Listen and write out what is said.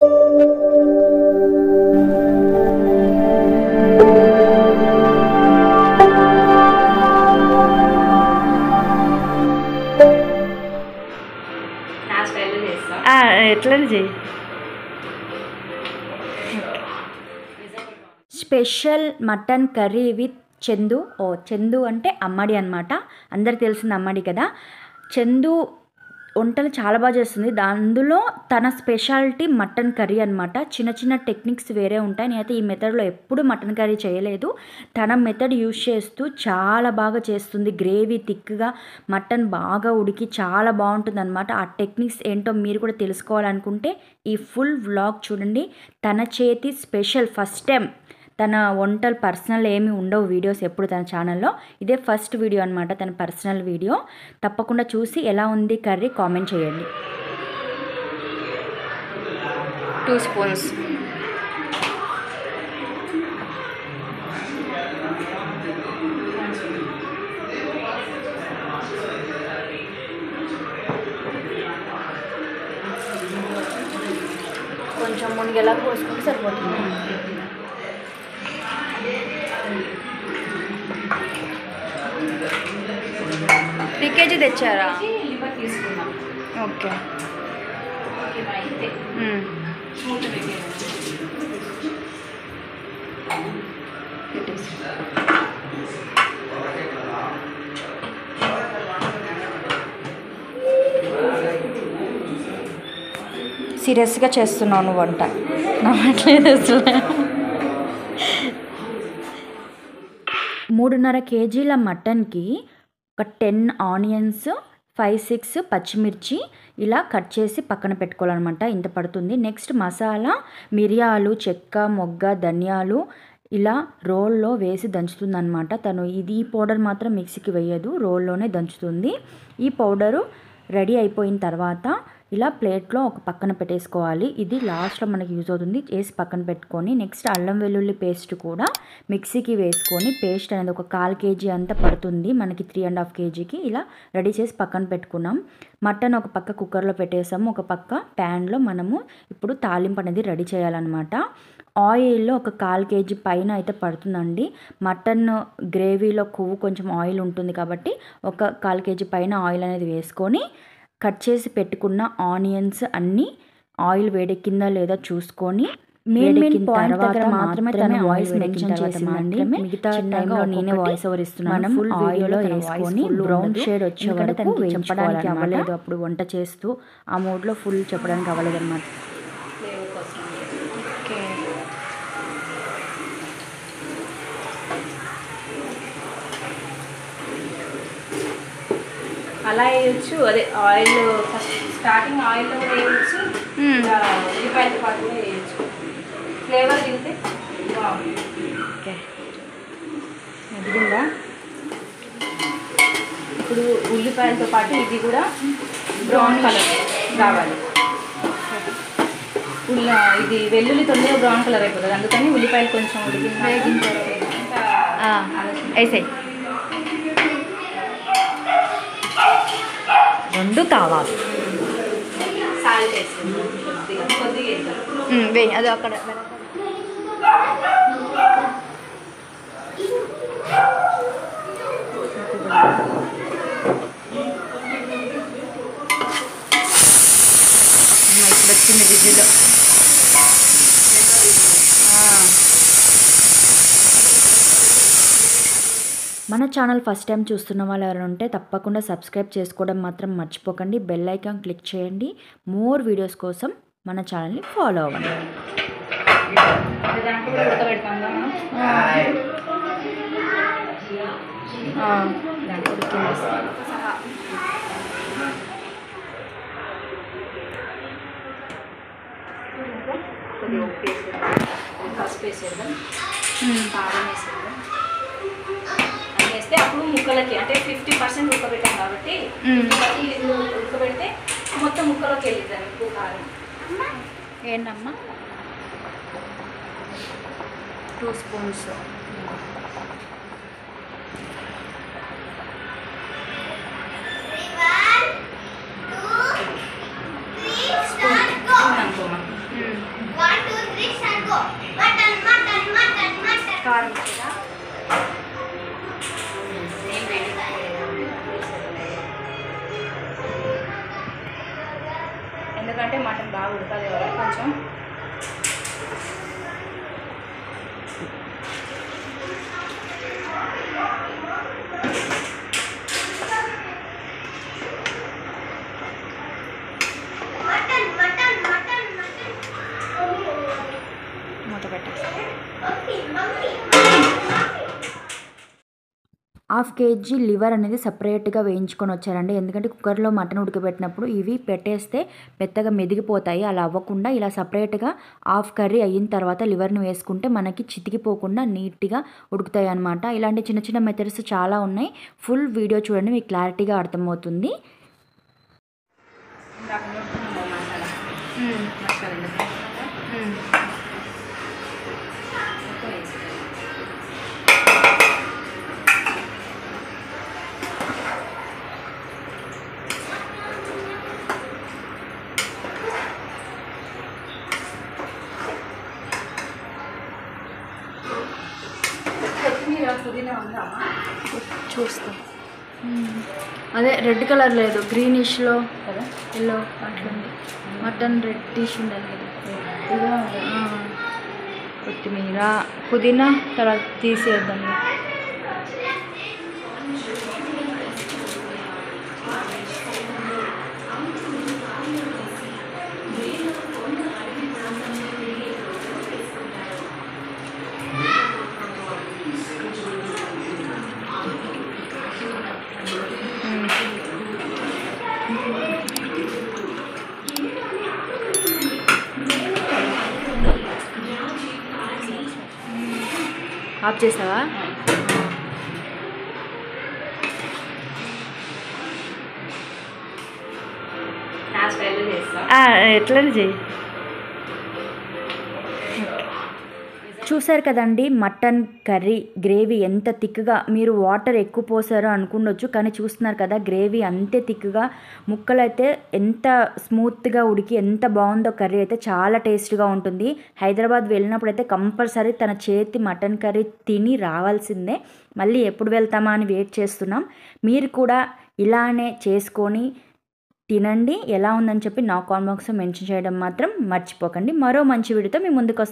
ఎట్లా చేయి. Special mutton curry with Chandu. Chandu అంటే అమ్మడి అనమాట, అందరికి తెలిసింది అమ్మడి కదా. చందు వంటలు చాలా బాగా చేస్తుంది. అందులో తన స్పెషాలిటీ మటన్ కర్రీ అనమాట. చిన్న చిన్న టెక్నిక్స్ వేరే ఉంటాయి. నేనైతే ఈ మెథడ్లో ఎప్పుడు మటన్ కర్రీ చేయలేదు. తన మెథడ్ యూజ్ చేస్తూ చాలా బాగా చేస్తుంది. గ్రేవీ థిక్గా, మటన్ బాగా ఉడికి చాలా బాగుంటుంది అనమాట. ఆ టెక్నిక్స్ ఏంటో మీరు కూడా తెలుసుకోవాలనుకుంటే ఈ ఫుల్ వ్లాగ్ చూడండి. తన చేతి స్పెషల్ ఫస్ట్ టైం. తన వంటలు పర్సనల్ ఏమి ఉండవు వీడియోస్ ఎప్పుడు తన ఛానల్లో. ఇదే ఫస్ట్ వీడియో అనమాట, తన పర్సనల్ వీడియో. తప్పకుండా చూసి ఎలా ఉంది కర్రీ కామెంట్ చేయండి. 2 స్పూన్స్ కొంచెం మునిగేలా పోసుకుంటే సరిపోతుంది. కేజీ తెచ్చారా? ఓకే. సీరియస్గా చేస్తున్నాను వంట, నమ్మట్లేదు అసలు. 3.5 కేజీల మటన్కి ఒక 10 ఆనియన్స్, 5-6 పచ్చిమిర్చి ఇలా కట్ చేసి పక్కన పెట్టుకోవాలన్నమాట. ఇంత పడుతుంది. నెక్స్ట్ మసాలా మిరియాలు, చెక్క, మొగ్గ, ధనియాలు ఇలా రోల్లో వేసి దంచుతుంది అనమాట. తను ఈ పౌడర్ మాత్రం మిక్సీకి వేయదు, రోల్లోనే దంచుతుంది. ఈ పౌడరు రెడీ అయిపోయిన తర్వాత ఇలా ప్లేట్లో ఒక పక్కన పెట్టేసుకోవాలి. ఇది లాస్ట్లో మనకి యూజ్ అవుతుంది. వేసి పక్కన పెట్టుకొని నెక్స్ట్ అల్లం వెల్లుల్లి పేస్ట్ కూడా మిక్సీకి వేసుకొని, పేస్ట్ అనేది ఒక 1/4 కేజీ అంతా పడుతుంది మనకి 3.5 కేజీకి. ఇలా రెడీ చేసి పక్కన పెట్టుకున్నాం. మటన్ ఒక పక్క కుక్కర్లో పెట్టేసాము, ఒక పక్క ప్యాన్లో మనము ఇప్పుడు తాలింపు అనేది రెడీ చేయాలన్నమాట. ఆయిల్లో ఒక 1/4 కేజీ పైన అయితే పడుతుందండి. మటన్ గ్రేవీలో కొవ్వు కొంచెం ఆయిల్ ఉంటుంది కాబట్టి ఒక 1/4 కేజీ పైన ఆయిల్ అనేది వేసుకొని కట్ చేసి పెట్టుకున్న ఆనియన్స్ అన్నీ ఆయిల్ వేడెక్కిందా లేదా చూసుకొని, మెయిన్ పాయింట్ దగ్గర మాత్రమే తన వాయిస్ మెన్షన్ చేసిందండి. మిగతా టైంలో నేనే వాయిస్ ఓవర్ ఇస్తున్నాను. మనం ఫుల్ ఆయిల్లో వేసుకొని బ్రౌన్ షేడ్ వచ్చే వరకు చెప్పడానికి అవ్వలేదు. అప్పుడు వంట చేస్తూ ఆ మూడ్లో ఫుల్ చెప్పడానికి అవ్వలేదు అనమాట. అలా వేయచ్చు. అదే ఆయిల్ ఫస్ట్ స్టార్టింగ్ ఆయిల్లో కూడా వేయచ్చు, ఉల్లిపాయలతో పాటు కూడా వేయచ్చు. ఫ్లేవర్ తింటే బాగుంది. ఓకే, ఎదిగిందా? ఇప్పుడు ఉల్లిపాయలతో పాటు ఇది కూడా బ్రౌన్ కలర్ రావాలి. ఇది వెల్లుల్లి తొందరగా బ్రౌన్ కలర్ అయిపోతుంది, అందుకని ఉల్లిపాయలు కొంచెం వేగిన వేసాయి. 2 కావాలి. సాల్ట్ వేస్తుంది కొద్దిగా వేయి. అది అక్కడ ఇప్పుడు వచ్చింది విజిల్. మన ఛానల్ ఫస్ట్ టైం చూస్తున్న వాళ్ళు ఎవరైనా ఉంటే తప్పకుండా సబ్స్క్రైబ్ చేసుకోవడం మాత్రం మర్చిపోకండి. బెల్ ఐకాన్ క్లిక్ చేయండి. మోర్ వీడియోస్ కోసం మన ఛానల్ని ఫాలో అవ్వండి. పసుపు వేసేద్దాం, కారం వేసేద్దాం. వేస్తే అప్పుడు ముక్కలకి అంటే 50% ఉడకబెట్టాం కాబట్టి ఉడకబెడితే మొత్తం ముక్కలోకి వెళ్ళిద్దాం. ఉప్పు కారం ఏంటమ్మా 2 స్పూన్స్. స్పూన్ అనుకోమా. కారం ఎందుకంటే మటన్ బాగా ఉడకాలి కదా కొంచెం. మూత పెట్టేస్తాం. 1/2 kg లివర్ అనేది సపరేట్గా వేయించుకొని వచ్చారండి. ఎందుకంటే కుక్కర్లో మటన్ ఉడకబెట్టినప్పుడు ఇవి పెట్టేస్తే మెత్తగా మెదిగిపోతాయి. అలా అవ్వకుండా ఇలా సపరేట్గా హాఫ్ కర్రీ అయిన తర్వాత లివర్ని వేసుకుంటే మనకి చితికిపోకుండా నీట్గా ఉడుకుతాయి అన్నమాట. ఇలాంటి చిన్న చిన్న మెథడ్స్ చాలా ఉన్నాయి. ఫుల్ వీడియో చూడండి, మీకు క్లారిటీగా అర్థమవుతుంది. పుదీనా ఉందా చూస్తాం. అదే రెడ్ కలర్ లేదు, గ్రీనిష్లో కదా, ఎల్లో అట్లుంది. మటన్ రెడ్డిష్ ఉండాలి కదా. కొత్తిమీర పుదీనా తర్వాత తీసేద్దాం. ఆఫ్ చేసావా? నా స్టైల్లో చేస్తా. ఎట్లా చెయ్యి. చూసారు కదండి మటన్ కర్రీ గ్రేవీ ఎంత థిక్గా, మీరు వాటర్ ఎక్కువ పోసారో అనుకుండొచ్చు, కానీ చూస్తున్నారు కదా గ్రేవీ అంతే థిక్గా, ముక్కలు అయితే ఎంత స్మూత్గా ఉడికి ఎంత బాగుందో. కర్రీ అయితే చాలా టేస్ట్గా ఉంటుంది. హైదరాబాద్ వెళ్ళినప్పుడు అయితే కంపల్సరీ తన చేతి మటన్ కర్రీ తిని రావాల్సిందే. మళ్ళీ ఎప్పుడు వెళ్తామా అని వెయిట్ చేస్తున్నాం. మీరు కూడా ఇలానే చేసుకొని తినండి. ఎలా ఉందని చెప్పి నా కామెంట్ బాక్స్లో మెన్షన్ చేయడం మాత్రం మర్చిపోకండి. మరో మంచి వీడియోతో మీ ముందుకు వస్తాను.